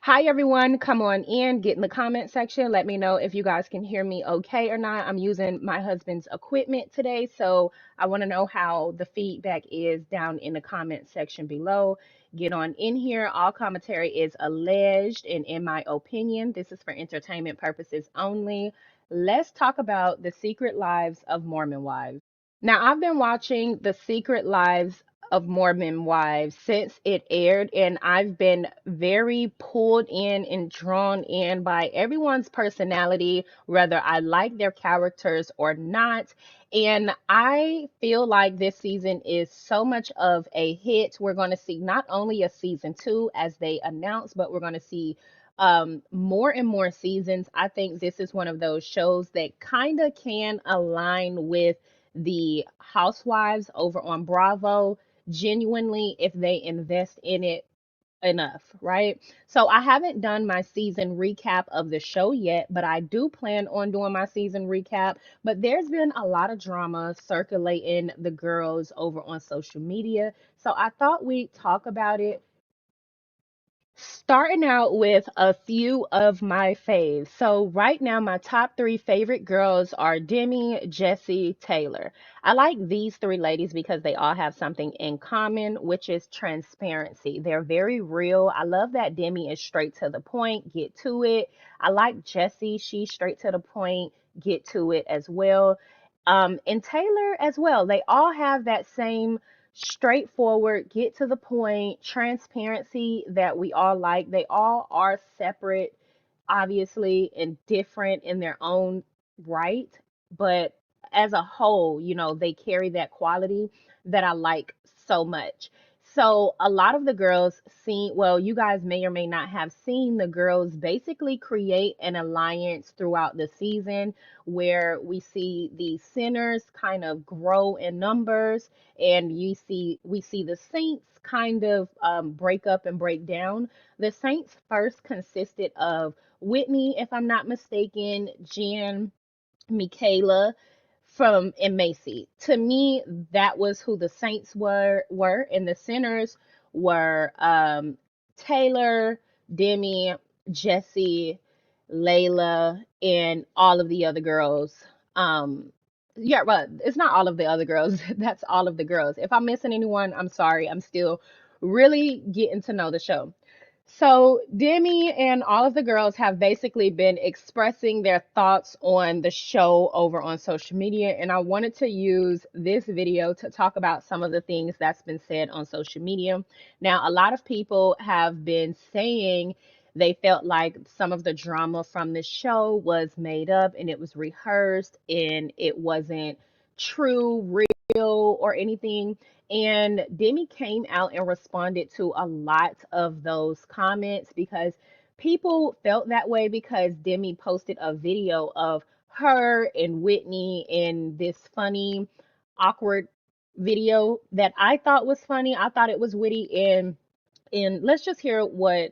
Hi everyone, come on in, get in the comment section. Let me know if you guys can hear me okay or not. I'm using my husband's equipment today, so I want to know how the feedback is down in the comment section below. Get on in here. All commentary is alleged, and in my opinion, this is for entertainment purposes only. Let's talk about the secret lives of Mormon wives. Now, I've been watching The Secret Lives of Mormon Wives since it aired, and I've been very pulled in and drawn in by everyone's personality, whether I like their characters or not. And I feel like this season is so much of a hit. We're going to see not only a season two as they announced, but we're going to see more and more seasons. I think this is one of those shows that kind of can align with the housewives over on Bravo genuinely if they invest in it enough, right? So I haven't done my season recap of the show yet, but I do plan on doing my season recap. But there's been a lot of drama circulating the girls over on social media. So I thought we'd talk about it. Starting out with a few of my faves. So right now, my top three favorite girls are Demi, Jessie, Taylor. I like these three ladies because they all have something in common, which is transparency. They're very real. I love that Demi is straight to the point, get to it. I like Jessie. She's straight to the point, get to it as well. And Taylor as well. They all have that same straightforward, get to the point, transparency that we all like. They all are separate, obviously, and different in their own right. But as a whole, they carry that quality that I like so much. So a lot of the girls well, you guys may or may not have seen the girls basically create an alliance throughout the season where we see the sinners kind of grow in numbers, and we see the saints kind of break up and break down. The saints first consisted of Whitney, if I'm not mistaken, Jen, Michaela from and Macy. To me, that was who the saints were, and the sinners were Taylor, Demi, Jessie, Layla, and all of the other girls. Yeah, but it's not all of the other girls. That's all of the girls. If I'm missing anyone, I'm sorry. I'm still really getting to know the show. So, Demi and all of the girls have basically been expressing their thoughts on the show over on social media, and I wanted to use this video to talk about some of the things that's been said on social media. Now, a lot of people have been saying they felt like some of the drama from the show was made up and it was rehearsed and it wasn't true, real, or anything. And Demi came out and responded to a lot of those comments because people felt that way because Demi posted a video of her and Whitney in this funny, awkward video that I thought was funny. I thought it was witty, and let's just hear what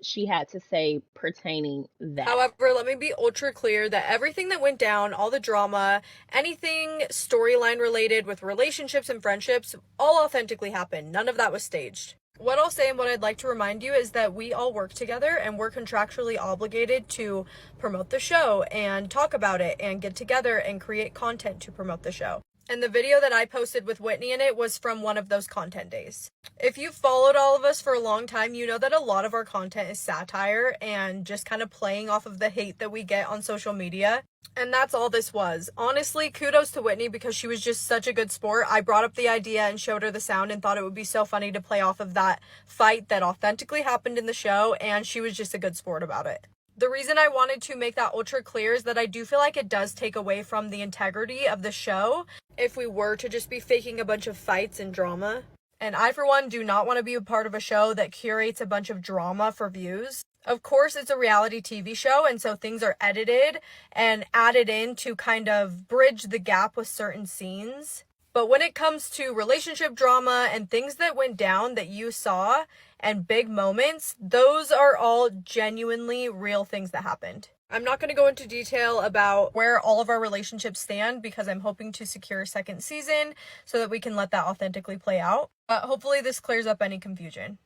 she had to say pertaining that. However, let me be ultra clear that everything that went down, all the drama, anything storyline related with relationships and friendships, all authentically happened. None of that was staged. What I'll say and what I'd like to remind you is that we all work together and we're contractually obligated to promote the show and talk about it and get together and create content to promote the show. And the video that I posted with Whitney in it was from one of those content days. If you've followed all of us for a long time, you know that a lot of our content is satire and just kind of playing off of the hate that we get on social media. And that's all this was. Honestly, kudos to Whitney because she was just such a good sport. I brought up the idea and showed her the sound and thought it would be so funny to play off of that fight that authentically happened in the show, and she was just a good sport about it. The reason I wanted to make that ultra clear is that I do feel like it does take away from the integrity of the show if we were to just be faking a bunch of fights and drama. And I, for one, do not want to be a part of a show that curates a bunch of drama for views. Of course, it's a reality TV show, and so things are edited and added in to kind of bridge the gap with certain scenes. But when it comes to relationship drama and things that went down that you saw and big moments, those are all genuinely real things that happened. I'm not going to go into detail about where all of our relationships stand because I'm hoping to secure a second season so that we can let that authentically play out. But hopefully this clears up any confusion.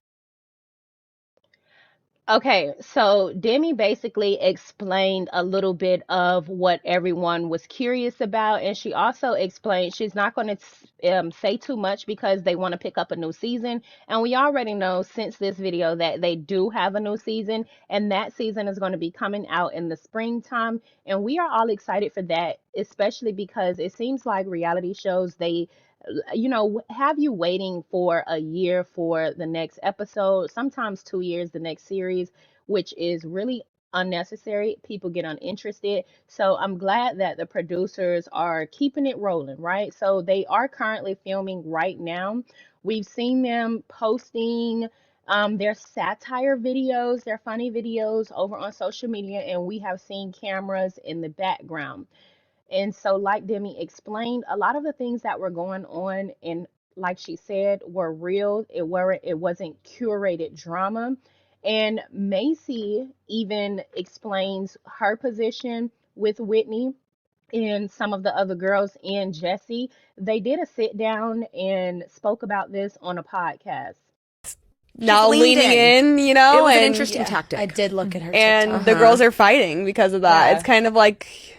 Okay, so Demi basically explained a little bit of what everyone was curious about, and she also explained she's not going to say too much because they want to pick up a new season. And we already know since this video that they do have a new season, and that season is going to be coming out in the springtime. And we are all excited for that, especially because it seems like reality shows, they have you waiting for a year for the next episode, sometimes 2 years, the next series, which is really unnecessary. People get uninterested. So I'm glad that the producers are keeping it rolling, right? So they are currently filming right now. We've seen them posting their satire videos, their funny videos over on social media, and we have seen cameras in the background. And so, like Demi explained, a lot of the things that were going on, and like she said, were real. It wasn't curated drama. And Macy even explains her position with Whitney and some of the other girls and Jesse. They did a sit down and spoke about this on a podcast. Now leaning in, It was an and interesting tactic. I did look at her and TikTok. the girls are fighting because of that. Yeah. It's kind of like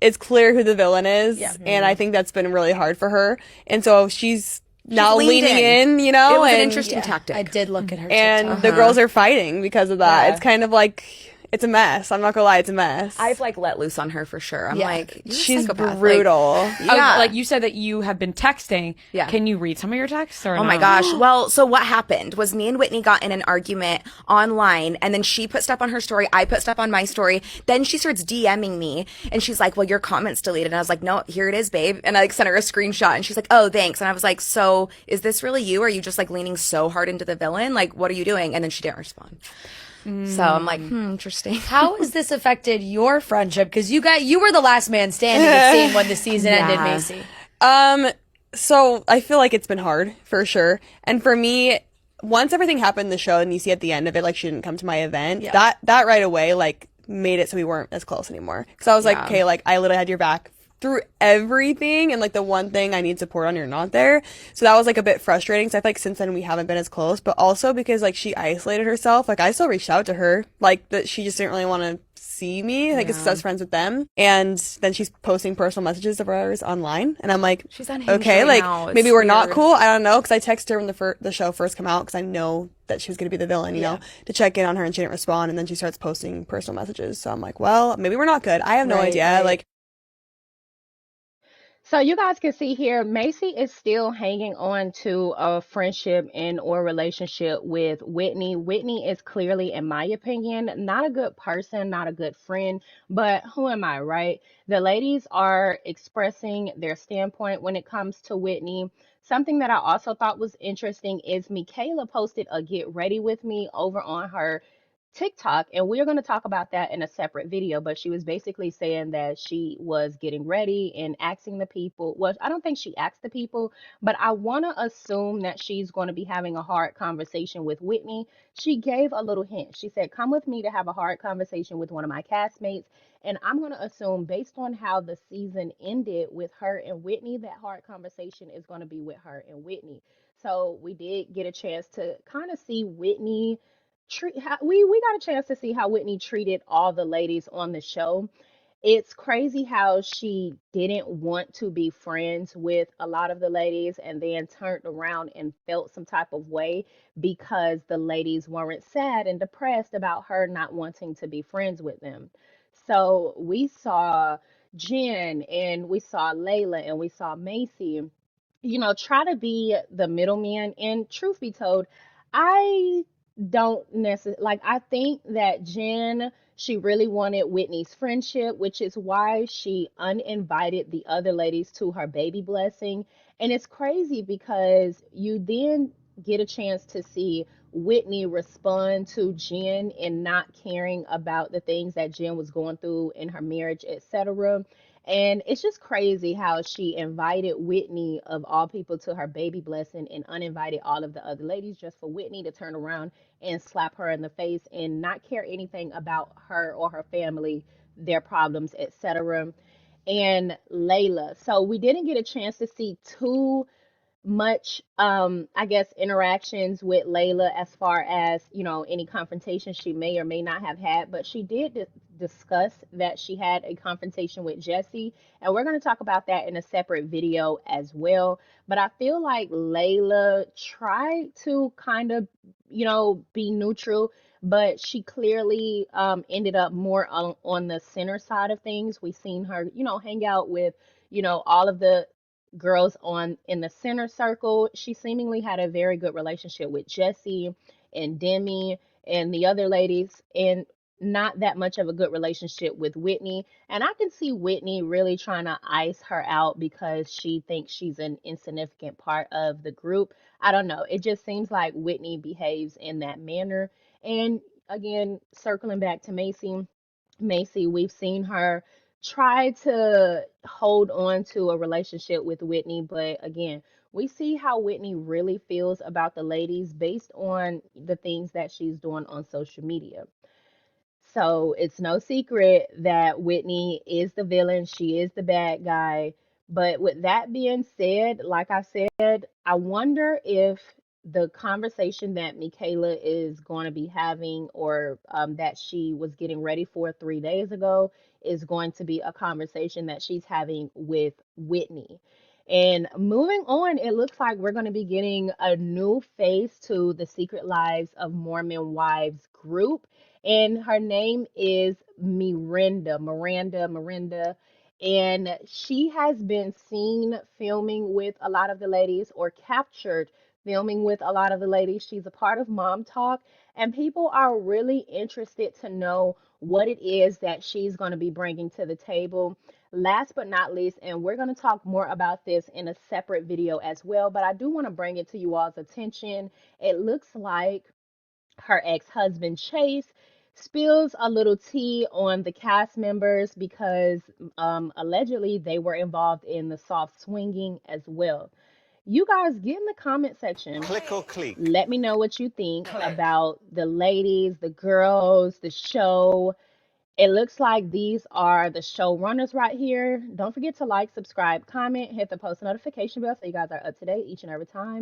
it's clear who the villain is, Yeah. and I think that's been really hard for her. And so she's now leaned leaning in. in, It was an and interesting tactic. I did look at her and TikTok. the girls are fighting because of that. Yeah. It's kind of like it's a mess. I'm not gonna lie, it's a mess. I've like let loose on her for sure. I'm Yeah. like, you're a She's psychopath. brutal. Like, yeah. Like you said that you have been texting. Yeah. Can you read some of your texts or Oh my no? gosh. Well, so what happened was me and Whitney got in an argument online, and then she put stuff on her story. I put stuff on my story. Then she starts DMing me, and she's like, well, your comment's deleted. And I was like, no, here it is, babe. And I like sent her a screenshot, and she's like, oh, thanks. And I was like, so is this really you? Are you just like leaning so hard into the villain? Like, what are you doing? And then she didn't respond. So I'm like, interesting. How has this affected your friendship? Because you were the last man standing, it seemed, when the season ended, Yeah. Macy. So I feel like it's been hard for sure. And for me, once everything happened in the show and you see at the end of it, like she didn't come to my event, that right away, like made it so we weren't as close anymore. Cause I was like, okay, like I literally had your back through everything. And like the one thing I need support on, you're not there. So that was like a bit frustrating. So I feel like since then we haven't been as close, but also because like she isolated herself, like I still reached out to her, like that she just didn't really want to see me, like it's us friends with them. And then she's posting personal messages of ours online, and I'm like, She's unhinged okay, right like now. It's maybe we're not weird. cool. I don't know, because I texted her when the show first came out because I know that she was going to be the villain, you know, to check in on her, and she didn't respond. And then she starts posting personal messages. So I'm like, well, maybe we're not good. I have no idea. right. Like, So you guys can see here, Macy is still hanging on to a friendship and or relationship with Whitney. Whitney is clearly, in my opinion, not a good person, not a good friend, but who am I, right? The ladies are expressing their standpoint when it comes to Whitney. Something that I also thought was interesting is Michaela posted a get ready with me over on her TikTok, and we're going to talk about that in a separate video. But she was basically saying that she was getting ready and asking the people. Well, I don't think she asked the people, but I want to assume that she's going to be having a hard conversation with Whitney. She gave a little hint. She said, come with me to have a hard conversation with one of my castmates. And I'm going to assume, based on how the season ended with her and Whitney, that hard conversation is going to be with her and Whitney. So we did get a chance to kind of see Whitney we got a chance to see how Whitney treated all the ladies on the show. It's crazy how she didn't want to be friends with a lot of the ladies and then turned around and felt some type of way because the ladies weren't sad and depressed about her not wanting to be friends with them. So we saw Jen and we saw Layla and we saw Macy, try to be the middleman. And truth be told, I don't necessarily like, I think that Jen, she really wanted Whitney's friendship, which is why she uninvited the other ladies to her baby blessing. And it's crazy because you then get a chance to see Whitney respond to Jen and not caring about the things that Jen was going through in her marriage, etc. And it's just crazy how she invited Whitney, of all people, to her baby blessing and uninvited all of the other ladies just for Whitney to turn around and slap her in the face and not care anything about her or her family, their problems, etc. And Layla. So we didn't get a chance to see too much I guess interactions with Layla as far as, any confrontation she may or may not have had, but she did discuss that she had a confrontation with Jesse, and we're going to talk about that in a separate video as well. But I feel like Layla tried to kind of, be neutral, but she clearly ended up more on the center side of things. We seen her, hang out with, all of the girls on in the center circle. She seemingly had a very good relationship with Jesse and Demi and the other ladies, and not that much of a good relationship with Whitney. And I can see Whitney really trying to ice her out because she thinks she's an insignificant part of the group. I don't know. It just seems like Whitney behaves in that manner. And again, circling back to Macy, we've seen her try to hold on to a relationship with Whitney, but again, we see how Whitney really feels about the ladies based on the things that she's doing on social media. So it's no secret that Whitney is the villain. She is the bad guy. But with that being said, like I said, I wonder if the conversation that Michaela is going to be having, or that she was getting ready for 3 days ago, is going to be a conversation that she's having with Whitney. And moving on, it looks like we're going to be getting a new face to the Secret Lives of Mormon Wives group, and her name is Miranda, and she has been seen filming with a lot of the ladies, or captured filming with a lot of the ladies. She's a part of Mom Talk, and people are really interested to know what it is that she's going to be bringing to the table. Last but not least, and we're going to talk more about this in a separate video as well, but I do want to bring it to you all's attention. It looks like her ex-husband Chase spills a little tea on the cast members because allegedly they were involved in the soft swinging as well. You guys get in the comment section. Click or click. Let me know what you think about the ladies, the girls, the show. It looks like these are the showrunners right here. Don't forget to like, subscribe, comment, hit the post notification bell so you guys are up to date each and every time.